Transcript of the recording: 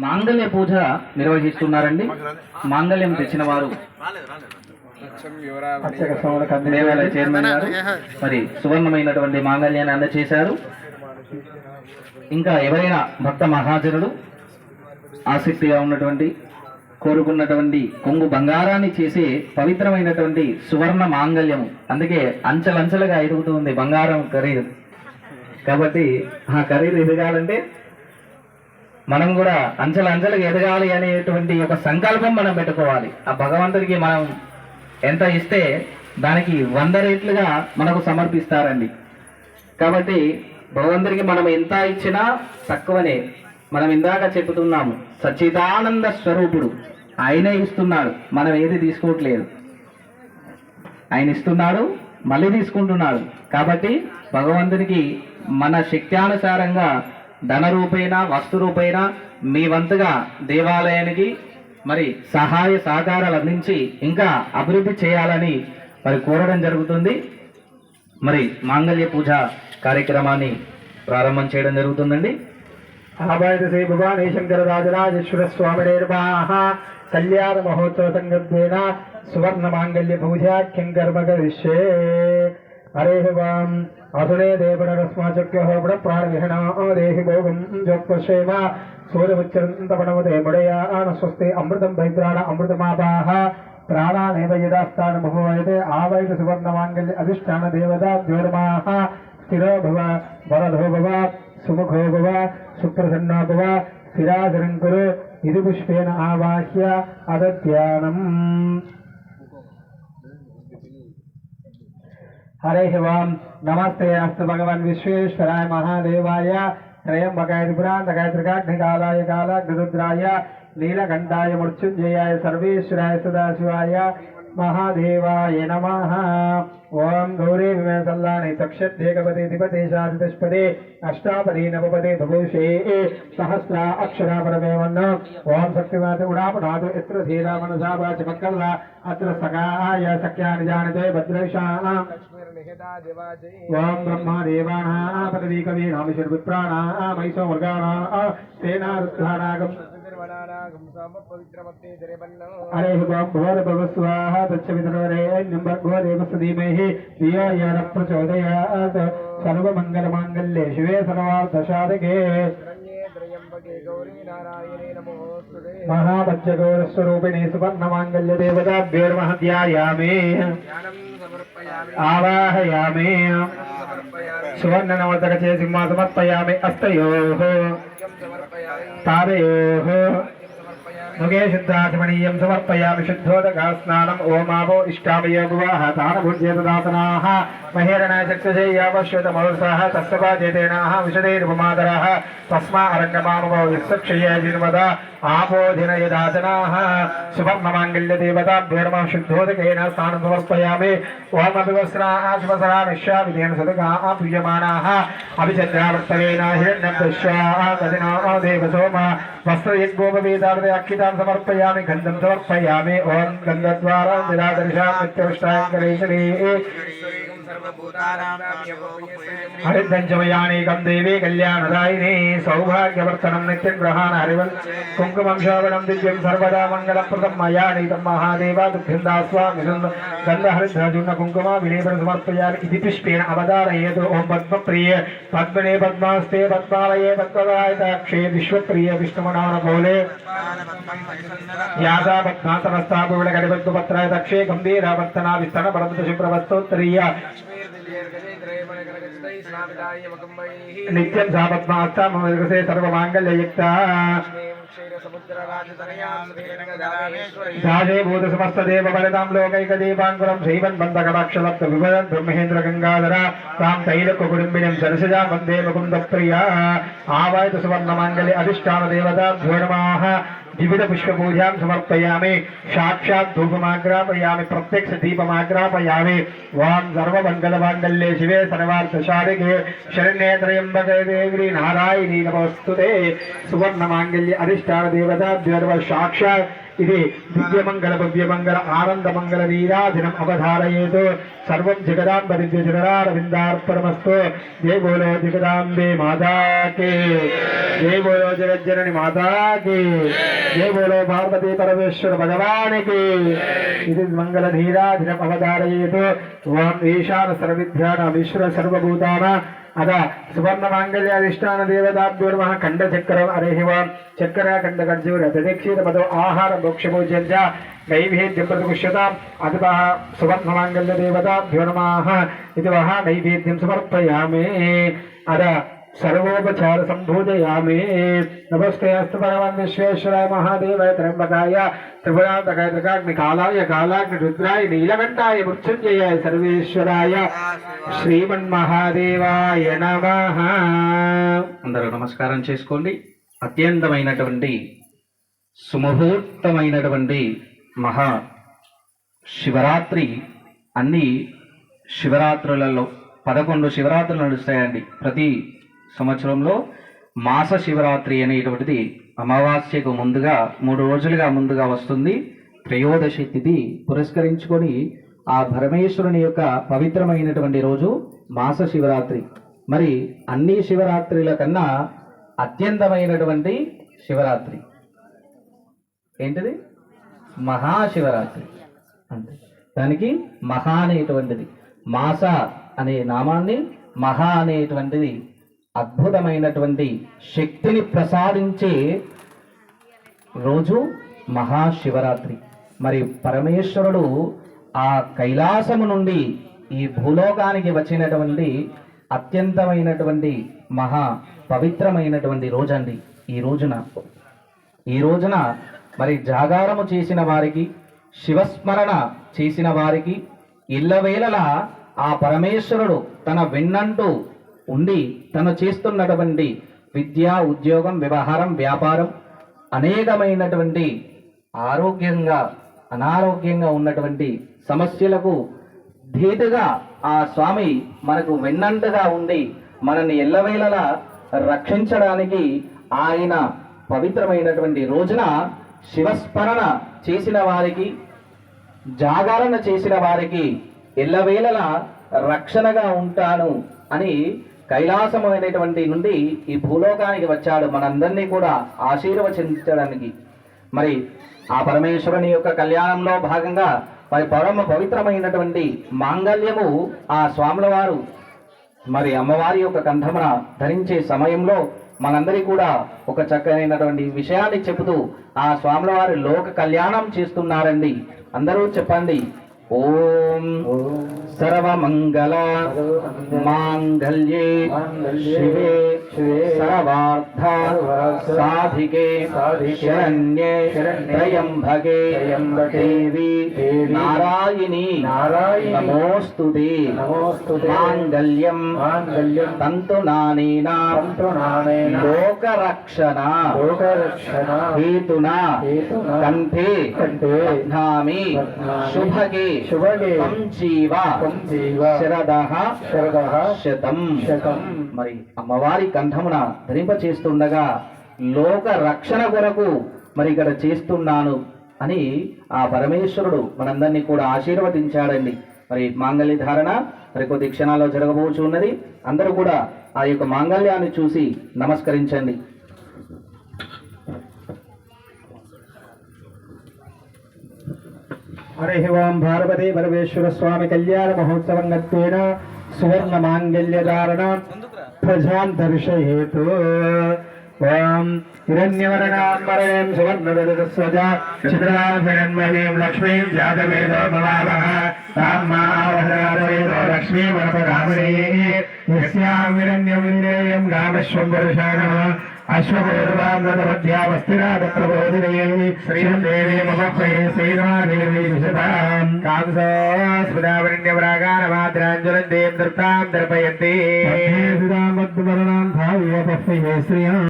మాంగళ్య పూజ నిర్వహిస్తున్నారండి. మాంగళ్యం తెచ్చిన వారు దేవాలయ చైర్మన్ గారు మరి సువర్ణమైనటువంటి మాంగళ్యాన్ని అందజేశారు. ఇంకా ఎవరైనా భక్త మహాజనులు ఆసక్తిగా ఉన్నటువంటి కోరుకున్నటువంటి కొంగు బంగారాన్ని చేసే పవిత్రమైనటువంటి సువర్ణ మాంగళ్యము, అందుకే అంచెలంచెలుగా ఎదుగుతుంది బంగారం ఖరీదు. కాబట్టి ఆ ఖరీదు ఎదగాలంటే మనం కూడా అంచెలంచెలుగా ఎదగాలి అనేటువంటి ఒక సంకల్పం మనం పెట్టుకోవాలి. ఆ భగవంతుడికి మనం ఎంత ఇస్తే దానికి 100 రెట్లుగా మనకు సమర్పిస్తారండి. కాబట్టి భగవంతుడికి మనం ఎంత ఇచ్చినా తక్కువనే. మనం ఇందాక చెబుతున్నాము, సచ్చిదానంద స్వరూపుడు ఆయనే ఇస్తున్నాడు, మనం ఏది తీసుకోవట్లేదు. ఆయన ఇస్తున్నాడు, మళ్ళీ తీసుకుంటున్నాడు. కాబట్టి భగవంతునికి మన శక్త్యానుసారంగా ధన రూపేణ వస్తు రూపేణ మీ వంతుగా దేవాలయానికి మరి సహాయ సహకారాలు అందించి ఇంకా అభివృద్ధి చేయాలని మరి కోరడం జరుగుతుంది. మరి మాంగళ్య పూజ కార్యక్రమాన్ని ప్రారంభం చేయడం జరుగుతుందండి. ఆబాయిత శ్రీ భవానీ శంకర రాజరాజేశ్వర స్వామినేర్వాహ కళ్యాణ మహోత్సవ సంగత్వేన సువర్ణ మాంగళ్య పూజాఖ్యం కర్మ కరిష్యే. హరే వాం అసునే దేవరస్మాచక్యోహ ప్రాణవిహణ దేహి భోగం జోక్వక్షేమ సూర్యముచ్చరంతపణమతే ముడయాన స్వస్తి అమృతం వైద్రాణ అమృతమాపాహ ప్రాణానేవ యదాస్థాన మహోయతే. ఆవైత సువర్ణ మాంగళ్య అధిష్టాన దేవతా జ్యోర్మాహ స్థిరో భవ వరదో భవ సుముఖో భవ సుప్రసన్నో భవ స్థిరాచరం కురు. ఇది పుష్పేణ ఆవాహ్య అదధ్యానం. హరే వాం నమస్తే అస్తు భగవన్ విశ్వేశ్వరాయ మహాదేవాయ త్రయంబకాయ త్రిపురాంతకాయ త్రికాగ్నికాలాయ కాలాగ్నిరుద్రాయ నీలకంఠాయ మృత్యుంజయాయ సర్వేశ్వరాయ సదాశివాయ మహాదేవాయ నమః. ఓం గౌరీ విమేసల్లాని తక్షేకపదే ధిపతే శాంతిష్పదే అష్టాపదే నవపదే భూషే సహస్ర అక్షరా పరమేవన్న. ఓం శక్తిమాత ఉడాపనాథు ఎత్ర ధీరా మనసావాచ మక్కల్ల అత్ర సకాయ సఖ్యాని జానతే భద్రేషా. ఓం బ్రహ్మా దేవానా పదవీ కవీ నామిషర్ విప్రాణా మైసో మృగాణా తేనారుద్ధానాగం. హరే ఓం భోర భవస్వాహ తచ్చవితరవరేణ్యం భర్గో దేవస్య ధీమహి ధియో యో నః ప్రచోదయాత్. సర్వమంగళమాంగళ్యే శివే సర్వార్థసాధకే మహాపంచగౌరస్వరూపిణి సువర్ణమాంగళ్య దేవతాభ్యోర్మః ధ్యాయామి ఆవాహయామి. సువర్ణ నవతకచే సింహా సమర్పయామి. అస్తయోః పాదయోః ముఖే శుద్ధాచమనీయం సమర్పయామి. శుద్ధోదకా స్నానం. ఓమావో ఇష్టామయో భువః తానభుజ్యేతదాసనాః మహేరణాయ చక్షుషేయావశ్యతమౌర్సాః తస్సపాచేతేనాః విశదేరుపమాదరః తస్మా అరంగమామవో యస్సక్షయేజిన్వద ఆపోధినయదాచనాః. సువర్ణమాంగళ్య దేవతాభ్యోర్మః శుద్ధోదకేన స్నానం సమర్పయామి. ఓమభివస్త్రాः శుభసరామిష్యావిధేన సదకాः పూజ్యమానాः అభిచంద్రావర్తనేన హిరణ్యం దృశ్యాः గదినో దేవసోమ వస్త్రయజ్ఞోపవేదార్థ అక్షితాన్ సమర్పయామి. గంధం సమర్పయామి. ఓం గంధద్వారా నిరాదర్శాం నిత్యవిష్టాంకరేశ్వరీ హరిద్రంచమయానేకం దేవీ కళ్యాణదాయిని సౌభాగ్యవర్తనం నిత్యం గ్రహాణ హరివల్ కుంకుమం శోభనం దివ్యం సర్వదా మంగళప్రదం మయా నీతం మహాదేవ దుఃఖం దాస్వామి గంధ హరిద్రజున్న కుంకుమ విలేపన సమర్పయామి. ఇది పుష్పేణ అవతారయేతు. ఓం పద్మప్రియ పద్మనే పద్మాస్తే పద్మాలయే పద్మదాయతాక్షే విశ్వప్రియ విష్ణుమనానకౌలే యాసా పద్మాసనస్తాపువిడ గడిపద్మపత్రాయ దక్షే గంభీరావర్తనా విస్తన పరమత శుభ్రవస్తోత్తరీయ నిత్యం సా పద్మాస్తామృగసే సర్వమాంగళ్యయుక్త రాజే భూత సమస్త దేవ బలదాం లోకైక దేవాంకురం శైవన్ బంధకటాక్షలప్త విభదన్ బ్రహ్మేంద్ర గంగాధర తాం తైలక కుటుంబినం సరసజా వందే ముకుంద ప్రియ. ఆవాయత సువర్ణ మాంగళ్య అధిష్టాన దేవతాభ్యో నమః. వివిధ పుష్పూజాం సమర్పయామి. సాక్షాత్ ధూపమాగ్రాపయామి. ప్రత్యక్ష దీపమాగ్రాపయామి. ఓం సర్వమంగళమాంగళ్యే శివే సర్వార్థసాధకే శరణ్యే త్రయంబకే దేవి నారాయణీ నమోస్తుతే. సువర్ణ మాంగళ్య అధిష్టాన దేవతాభ్యో నమః. సాక్షాత్ ఇది దివ్యమంగళ భవ్యమంగళ ఆనందమంగళ నీరాజనం అవధారయేతు సర్వం జగదాంబ దివ్య జనరారవిందార్పణమస్తు జయ బోలో జగదాంబే మాతాకి జయ బోలో జగజ్జనని మాతాకి జయ బోలో పార్వతీ పరమేశ్వర భగవానికి ఇది మంగళ నీరాజనం అవధారయేతు ఓం ఈశాన సర్వవిద్యానామీశ్వర సర్వభూతాన అద సువర్ణ మాంగళ్యాధిష్టాన దేవతాభ్యో నమః ఖండ చక్రం అరేహివాం చక్ర ఖండ ఖర్జూర ప్రదక్షిణ మదో ఆహార మోక్షభోజ్యం చ నైవేద్యం ప్రతిపుష్యతాం అథ సువర్ణ మాంగళ్య దేవతాభ్యో నమః ఇది వహ నైవేద్యం సమర్పయామి అద सर्वोपचार संभूजयामि नमस्ते अस्तु भगवान् विश्वेश्वराय महादेवाय त्र्यंबकाय त्रिपुरान्तकाय त्रिकाग्निकालाय कालाग्नि रुद्राय नीलकण्ठाय मृत्युञ्जयाय सर्वेश्वराय శ్రీమన్మహాదేవాయ నమః. అందరూ నమస్కారం చేసుకోండి. అత్యంతమైనటువంటి సుముహూర్తమైనటువంటి మహా శివరాత్రి అన్ని శివరాత్రులలో 11 శివరాత్రులు నడుస్తాయండి. ప్రతి సంవత్సరంలో మాస శివరాత్రి అనేటువంటిది అమావాస్యకు ముందుగా 3 రోజులుగా ముందుగా వస్తుంది. త్రయోదశి తిథి పురస్కరించుకొని ఆ పరమేశ్వరుని యొక్క పవిత్రమైనటువంటి రోజు మాస శివరాత్రి. మరి అన్ని శివరాత్రిల కన్నా అత్యంతమైనటువంటి శివరాత్రి ఏంటిది? మహాశివరాత్రి. అంటే దానికి మహా అనేటువంటిది, మాస అనే నామాన్ని మహా అనేటువంటిది అద్భుతమైనటువంటి శక్తిని ప్రసాదించే రోజు మహాశివరాత్రి. మరి పరమేశ్వరుడు ఆ కైలాసము నుండి ఈ భూలోకానికి వచ్చినటువంటి అత్యంతమైనటువంటి మహా పవిత్రమైనటువంటి రోజండి ఈ రోజున మరి జాగారము చేసిన వారికి, శివస్మరణ చేసిన వారికి ఇళ్ళవేళలా ఆ పరమేశ్వరుడు తన వెన్నంటూ ఉండి తను చేస్తున్నటువంటి విద్య, ఉద్యోగం, వ్యవహారం, వ్యాపారం అనేకమైనటువంటి ఆరోగ్యంగా అనారోగ్యంగా ఉన్నటువంటి సమస్యలకు ధీటుగా ఆ స్వామి మనకు వెన్నంటుగా ఉండి మనల్ని ఎల్లవేళలా రక్షించడానికి ఆయన పవిత్రమైనటువంటి రోజున శివస్మరణ చేసిన వారికి, జాగరణ చేసిన వారికి ఎల్లవేళలా రక్షణగా ఉంటాను అని కైలాసమైనటువంటి నుండి ఈ భూలోకానికి వచ్చాడు మనందరినీ కూడా ఆశీర్వదించడానికి. మరి ఆ పరమేశ్వరుని యొక్క కళ్యాణంలో భాగంగా మరి పరమ పవిత్రమైనటువంటి మాంగళ్యము ఆ స్వాముల వారు మరి అమ్మవారి యొక్క కంఠమున ధరించే సమయంలో మనందరి కూడా ఒక చక్కనైనటువంటి విషయాన్ని చెబుతూ ఆ స్వాముల వారి లోక కళ్యాణం చేస్తున్నారండి. అందరూ చెప్పండి. ఓం సర్వమంగళ మాంగళ్యే శివే సర్వార్థ సాధికే శరణ్యే త్రయంబకే దేవి నారాయణి నమోస్తుతే మాంగళ్యం తంతునానేన లోకరక్షణ హేతునా కంఠే బధ్నామి శుభగే శతం. మరి అమ్మవారి కంఠమున ధరింప చేస్తుండగా లోక రక్షణ కొరకు మరి ఇక్కడ చేస్తున్నాను అని ఆ పరమేశ్వరుడు మనందరినీ కూడా ఆశీర్వదించాడండి. మరి మాంగళ్య ధారణ మరి కొద్ది క్షణాల్లో జరగబోచు ఉన్నది. అందరూ కూడా ఆ యొక్క మాంగళ్యాన్ని చూసి నమస్కరించండి. हरे ओम पार्वती परमेश्वर स्वामी कल्याण महोत्सवंगत्वेन सुवर्ण मांगल्य धारण प्रजां दर्शयेतु ओम हिरण्यवर्णांबरं सुवर्णरजतस्वजा चित्राभिरन्महीं लक्ष्मीं जातवेदो भवावः ताम्मावहरारवेदो लक्ष्मीं वरपरामणे यस्यां हिरण्यविरेयं गामश्वं पुरुषाणः अश्वपूर्वामृतमध्यावस्तिरादप्रबोधिनी श्रीदेवी मम प्रिये श्रीरादेवी विशतां कांसोस्फुटावरण्यवरागानमाद्राञ्जलिं दें दृप्तां दर्पयन्ति